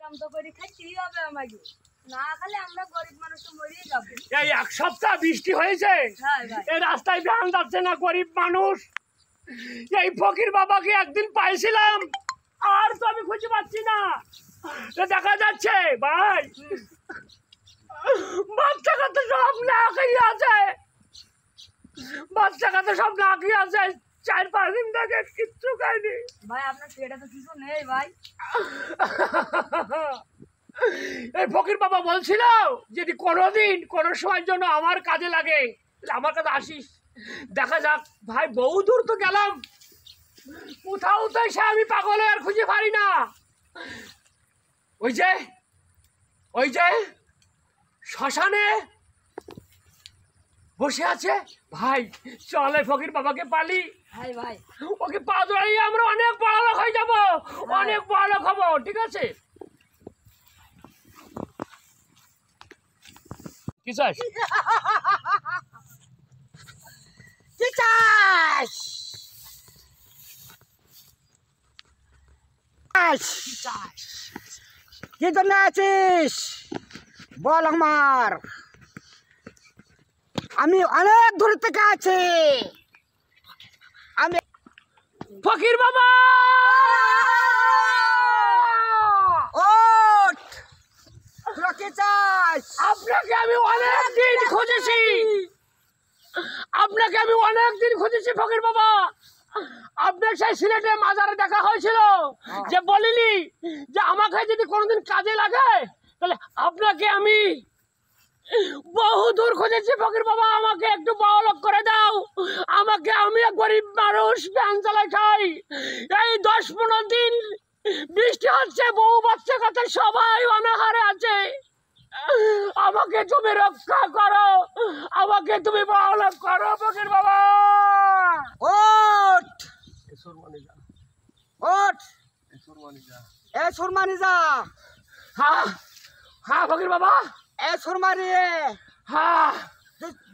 কাম তো করে খাইতেই হবে আমাকে, না খালে আমরা গরিব মানুষ তো মরেই যাবো। এই এক সপ্তাহ বৃষ্টি হয়েছে, এই রাস্তায় ভ্যান যাচ্ছে না, গরিব মানুষ। এই ফকির বাবাকে একদিন পাইছিলাম, আর তো আমি খুঁজে পাচ্ছি না। দেখা যাচ্ছে ভাই বাচ্চা কাছে সব না খেয়ে আছে, বাচ্চা কাছে সব না খেয়ে আছে, 4-5 দিন থেকে কিচ্ছু খাইনি ভাই। আপনার পেটে তো কিছু নেই ভাই। এই ফকির বাবা বলছিল যদি কোনোদিন কোনো সময়ের জন্য আমার কাজে লাগে আমার কাছে আসিস। দেখা যাক ভাই, বহু দূর তো গেলাম, কোথাও তো সে আমি পাগল আর খুঁজে পারি না। ওই যে শ্মশানে বসে আছে ভাই, চলে ফকির বাবাকে পালি। ভাই ভাই ওকে পা জড়াইয়ে আমরা অনেক বড় লোক হয়ে যাবো, অনেক বড় লোক হবো, ঠিক আছে? কি চাস? কি চাস? কি জন্য আছিস বল আমার? আমি অনেক দূর থেকে আছি। আমি ফকির বাবা ওঠ, তোরা কি চাস? আপনাকে আমি অনেক দিন খুঁজেছি, আপনাকে আমি অনেক দিন খুঁজেছি ফকির বাবা। আপনার সেই সিলেটে মাজারে দেখা হয়েছিল, যে বলিনি যে আমাকে যদি কোনোদিন কাজে লাগে তাহলে আপনাকে আমি বহু দূর খুঁজেছি ফকির বাবা। আমাকে একটু বড়লোক করে দাও, আমাকে, আমি গরিব মানুষ, ভ্যান চালাই খাই। এই 10-15 দিন বৃষ্টি হচ্ছে, বউ বাচ্চা কাছে সবাই অনাহারে আছে, আমাকে তুমি রক্ষা করো, আমাকে তুমি বড়লোক করো ফকির বাবা। ওঠ ওঠ, এ সুরমানি যা। হ্যাঁ হ্যাঁ ফকির বাবা, এ সুরমানি হ্যাঁ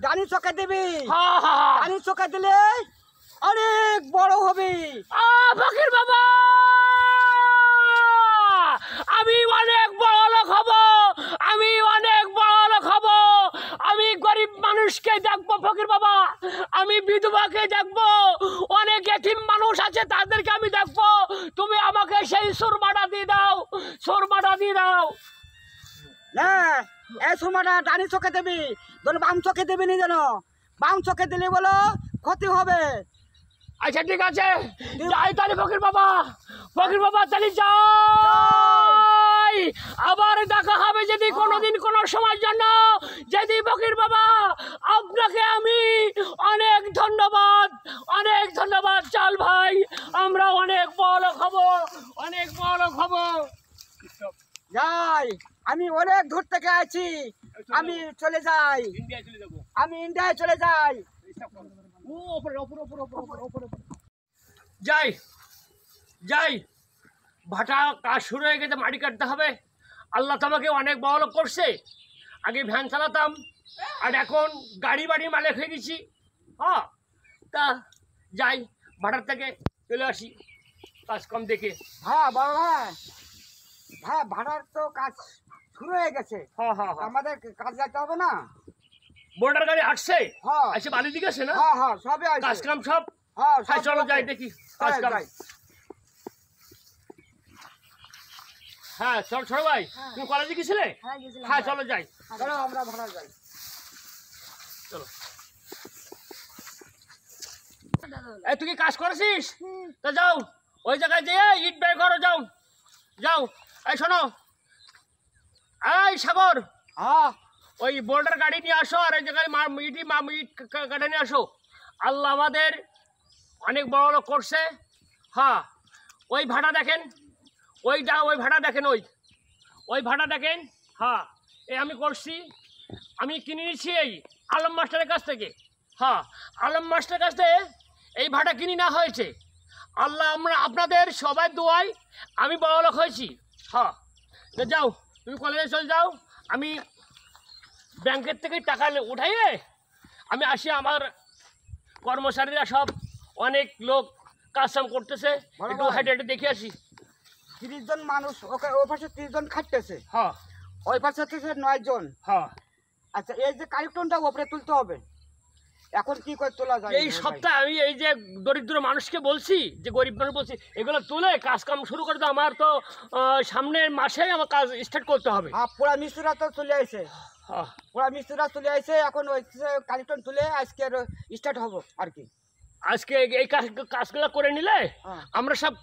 ডানি চোখে দিবি, হ্যাঁ হ্যাঁ ডানি চোখে দিলে অনেক বড় হবি। ফকির বাবা, আমি অনেক বড় লোক হব, আমি অনেক বড় লোক হব। আমি গরিব মানুষকে দেখবো ফকির বাবা, আমি বিধবাকে দেখবো, অনেক এতিম মানুষ আছে তাদেরকে আমি দেখবো। তুমি আমাকে সেই সুরমাটা দিয়ে দাও, সুরমাটা দিয়ে দাও। না, এ সুরমাটা ডানি চোখে দিবি, তোর বাম চোখে দিবি নি যেন। বাম চোখে দিলে বলো ক্ষতি হবে। আচ্ছা ঠিক আছে, যাই তাহলে ফকির বাবা, ফকির বাবা তাহলে যাই। আবার দেখা হবে যদি কোনোদিন কোনো সময়ের জন্য, যদি ফকির বাবা। আপনাকে আমি অনেক ধন্যবাদ, অনেক ধন্যবাদ। চল ভাই, আমরা অনেক বড় হব, অনেক বড় হব। যাই, আমি অনেক দূর থেকে আছি, আমি চলে যাই, ইন্ডিয়ায় চলে যাবো। আমি ইন্ডিয়ায় চলে যাই। যাই যাই, ভাটা কাজ শুরু হয়ে গেছে, মাটি কাটতে হবে। আল্লাহ তো আমাকে অনেক বড় লোক করছে। আগে ভ্যান চালাতাম, আর এখন গাড়ি বাড়ি মালিক হয়ে গেছি। হ্যাঁ, তা যাই, ভাটার থেকে চলে আসি কাজ কম দেখে। হ্যাঁ বড় ভাই, হ্যাঁ ভাড়ার তো কাজ শুরু হয়ে গেছে। হ্যাঁ হ্যাঁ হ্যাঁ, আমাদের কাজ যাইতে হবে না? বোর্ডার গাড়ি আসছে, হ্যাঁ আসে বালি দিকে আছে না, হ্যাঁ হ্যাঁ সবই আছে। কাজ কাম সব। হ্যাঁ হ্যাঁ সব চলো ওকে। যাই দেখি কাজ কাম। যাই। হ্যাঁ চল ছোট ভাই, তুমি কলেজে গেছিলে? হ্যাঁ গেছিলাম। হ্যাঁ চলো যাই, চলো আমরা ভাড়া যাই। চলো। এই তুই কি কাজ করেছিস? তা যাও ওই জায়গায় যেয়ে ইট বের করো, যাও যাও। এই শোনো, এই সাগর, হ্যাঁ ওই বোল্ডার গাড়ি নিয়ে আসো, আর এই জায়গায় ইট কাটে নিয়ে আসো। আল্লাহ আমাদের অনেক বড় লোক করছে। হ্যাঁ, ওই ভাড়া দেখেন, ওই ভাড়া দেখেন, ওই ভাড়া দেখেন। হ্যাঁ, এই আমি করছি, আমি কিনে নিচ্ছি এই আলম মাস্টারের কাছ থেকে। হ্যাঁ, আলম মাস্টারের কাছ থেকে এই ভাড়া কিনে নেওয়া হয়েছে। আল্লাহ আপনাদের সবাই দোয়ায় আমি বড় লোক হয়েছি। হ্যাঁ, তো যাও, তুমি কলেজে চলে যাও, আমি ব্যাংকের থেকে টাকা উঠাইয়ে আমি আসি। আমার কর্মচারীরা সব অনেক লোক কাজ কাম করতেছে, একটু হেঁটে হেঁটে দেখে আসি। 30 জন মানুষ, ওকে ওই পাশে 30 জন খাটতেছে, হ্যাঁ ওই পাশে হচ্ছে 9 জন। হ্যাঁ আচ্ছা, এই যে কালেক্টনটা উপরে তুলতে হবে, এখন কি করে তোলা যায়? এই সপ্তাহে আমি এই যে দরিদ্র মানুষকে বলছি, যে গরিব মানুষ বলছি, এগুলো তুলে কাজ কাম শুরু করে দাও। আমার তো সামনের মাসে আমার কাজ স্টার্ট করতে হবে। পুরা মিস্ত্রিরা তো চলে আসে, হ্যাঁ, পুরা মিস্ত্রিরা চলে আসে, এখন ওই কালেক্টন তুলে আজকে স্টার্ট হবো আর কি। আজকে এই কাজগুলো করে নিলে হ্যাঁ। আমরা সব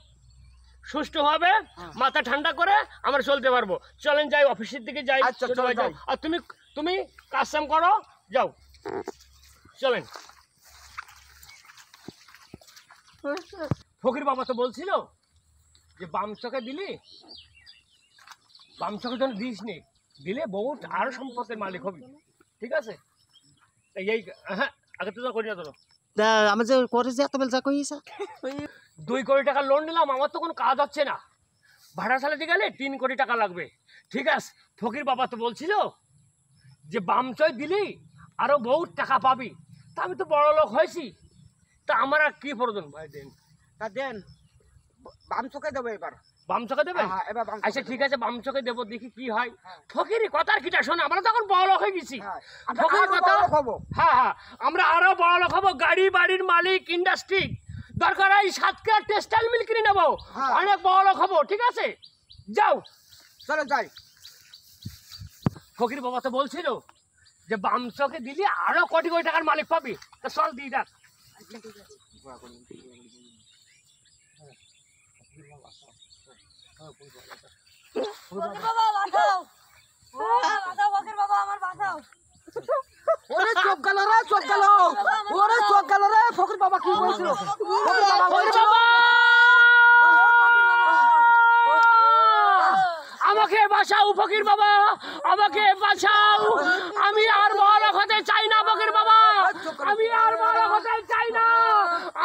সুষ্ঠুভাবে মাথা ঠান্ডা করে আমরা চলতে পারবো। চলেন যাই, অফিসের দিকে যাই। আচ্ছা, ছোট চলো ভাই যাও। যাই। আর তুমি কাজ কাম করো, যাও, চলেন। ফকির বাবা তো বলছিল যে বাম চোখে দিলি, বাম চোখে যেন দিস নি, দিলে বহুত আরো সম্পদের মালিক হবি, ঠিক আছে? এই হ্যাঁ, আগে তো করি না তোর আমি যে করে যে এত বেল যা কইছে 2 কোটি টাকা লোন নিলাম, আমার তো কোনো কাজ হচ্ছে না। ভাড়া চালাতে গেলে 3 কোটি টাকা লাগবে, ঠিক আছে? ফকির বাবা তো বলছিল যে বাম চয় দিলি আরো বহুত টাকা পাবি। তা আমি তো বড় লোক হয়েছি, তা আমার আর কি প্রয়োজন? ভাই দেন, তা দেন, বাম চোখে দেবো এবার। বাম চোখে দেবেন? হ্যাঁ, এবার বাম আচ্ছা চোখে ঠিক দেবো। আছে, বাম চোখে দেবো, দেখি কি হয়। হ্যাঁ। ফকিরি কথার কিটা শোন, আমরা তখন বড় লোক হয়ে গেছি। হ্যাঁ, আমরা ফকির আরো কথা, বড় লোক হবো। হ্যাঁ হ্যাঁ, আমরা আরো বড় লোক হবো, গাড়ি বাড়ির মালিক, ইন্ডাস্ট্রি, দরকার এই 7 কেয়ার টেক্সটাইল মিল কিনে নেবো, হ্যাঁ। অনেক বড় লোক হবো, ঠিক আছে? যাও। চলো যাই। ফকির বাবা তো বলছিল যে বাম চোখে দিলি আরো কোটি কোটি টাকার মালিক পাবি, তা চল দিয়ে দেখ। ফকির বাবা বাঁচাও, বাঁচাও ফকির বাবা, আমার বাঁচাও। ওরে চোখ গেল রে, চোখ গেল, ওরে চোখ গেল রে। ফকির বাবা কি বলছিল? ফকির বাবা ফকির বলছিল, বাবা! আমাকে বাঁচাও ফকির বাবা, আমাকে বাঁচাও, আমি আর বড় লোক হতে চাই না ফকির বাবা, আমি আর বড় লোক হতে চাই না,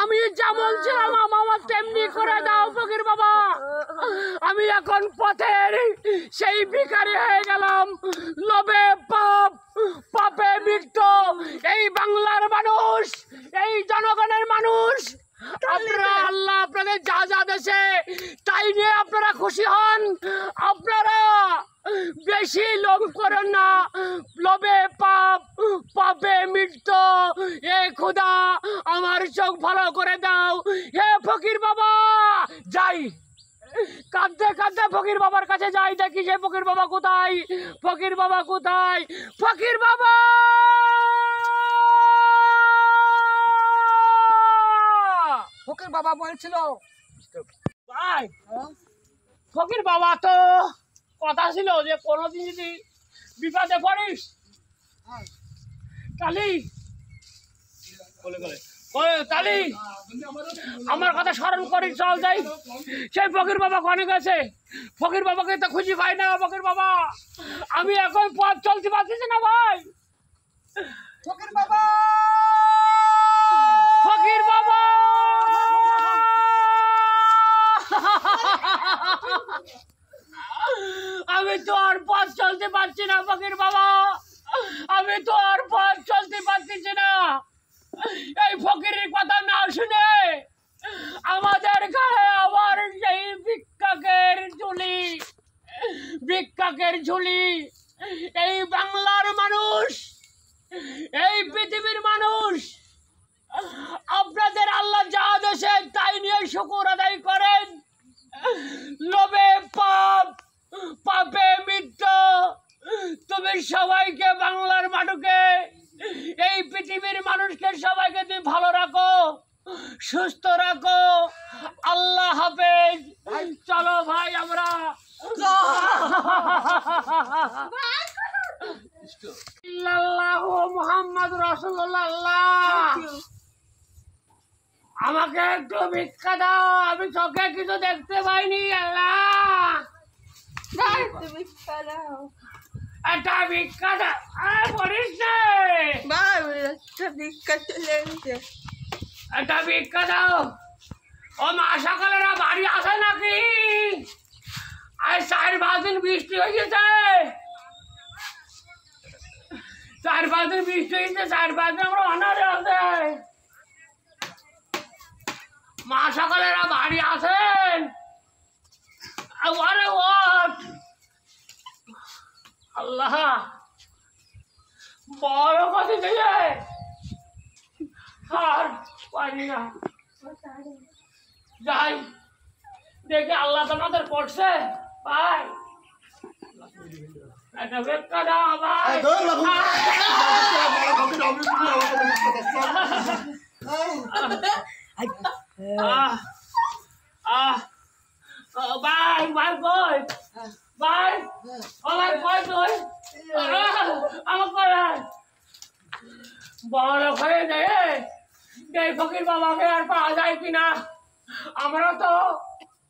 আমি যেমন ছিলাম আমার তেমনি করে দাও ফকির বাবা। আমি এখন পথের সেই ভিখারি হয়ে গেলাম, লোভে পাপ, পাপে মৃত্যু। এই বাংলার মানুষ, এই জনগণের মানুষ, আপনারা আল্লাহ আপনাদের যা যা দেশে তাই নিয়ে আপনারা খুশি হন। আপনারা বেশি লোভ করেন না, লোভে পাপ, পাপে মৃত্যু। এ খোদা আমার চোখ ভালো করে দাও, হে ফকির বাবা। যাই, কাঁদতে কাঁদতে ফকির বাবার কাছে যাই, দেখি যে ফকির বাবা কোথায়, ফকির বাবা কোথায়, ফকির বাবা! ফকির বাবা বলছিল, ভাই, ফকির বাবা তো কথা ছিল যে কোনোদিন যদি বিপদে পড়িস তাহলে তাহলে আমার কথা স্মরণ করি, চল যাই। সেই ফকির বাবা কনে গেছে? ফকির বাবাকে তো খুঁজি পাই না ফকির বাবা, আমি এখন পথ চলতে পারতেছি না ভাই। ফকির বাবা, ফকির বাবা! আমি তো আর পথ চলতে পারছি না ফকির বাবা, আমি তো আর পথ চলতে পারতেছি না। এই ফকিরের কথা না শুনে আমাদের গায়ে আবার সেই ভিক্ষাকের ঝুলি, ভিক্ষাকের ঝুলি। এই বাংলার মানুষ, এই পৃথিবীর মানুষ, আপনাদের আল্লাহ যা দেশে তাই নিয়ে শুকর আদায় করেন। লোভে পাপ, পাপে মৃত্যু। তুমি সবাইকে, বাংলার মানুষকে, এই পৃথিবীর মানুষকে সবাইকে তুমি ভালো রাখো, সুস্থ রাখো। আল্লাহ হাফেজ। চলো ভাই, আমরা মুহাম্মদ রাসূলুল্লাহ। আমাকে একটু ভিক্ষা দাও, আমি চোখে কিছু দেখতে পাইনি। আল্লাহ একটা ভিক্ষা দাও। বলিস না, একটা ভিক্ষা দাও। ও মা সকালেরা বাড়ি আসে নাকি? আজ 4-5 দিন বৃষ্টি হয়ে গেছে, 4-5 দিন বৃষ্টি হয়েছে, 4-5 দিন আমরা অনারে আছে। মা সকালেরা বাড়ি আসেন? আরে ওঠ আল্লাহ বড় কথা দিয়ে আর পারি না যাই দেখে আল্লাহ তোমাদের করছে ভাই একটা বেক্কা দাও ভাই ভাই ভাই কই ভাই ও ভাই কই তুই আমার কই বড় হয়ে যায় এই ফকির বাবাকে আর পাওয়া যায় কিনা আমরা তো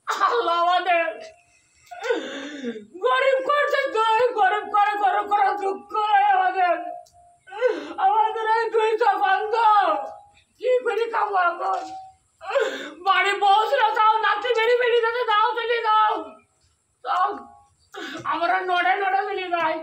আল্লাহ আমাদের গরিব করছে গরিব করে দুঃখ করে আমাদের এই দুইটা বন্ধ কি করে খাবো এখন বাড়ি বসরা যাও নাতি বেরি যাতে দাও চলে দাও আমরা নড়ে মিলি যাই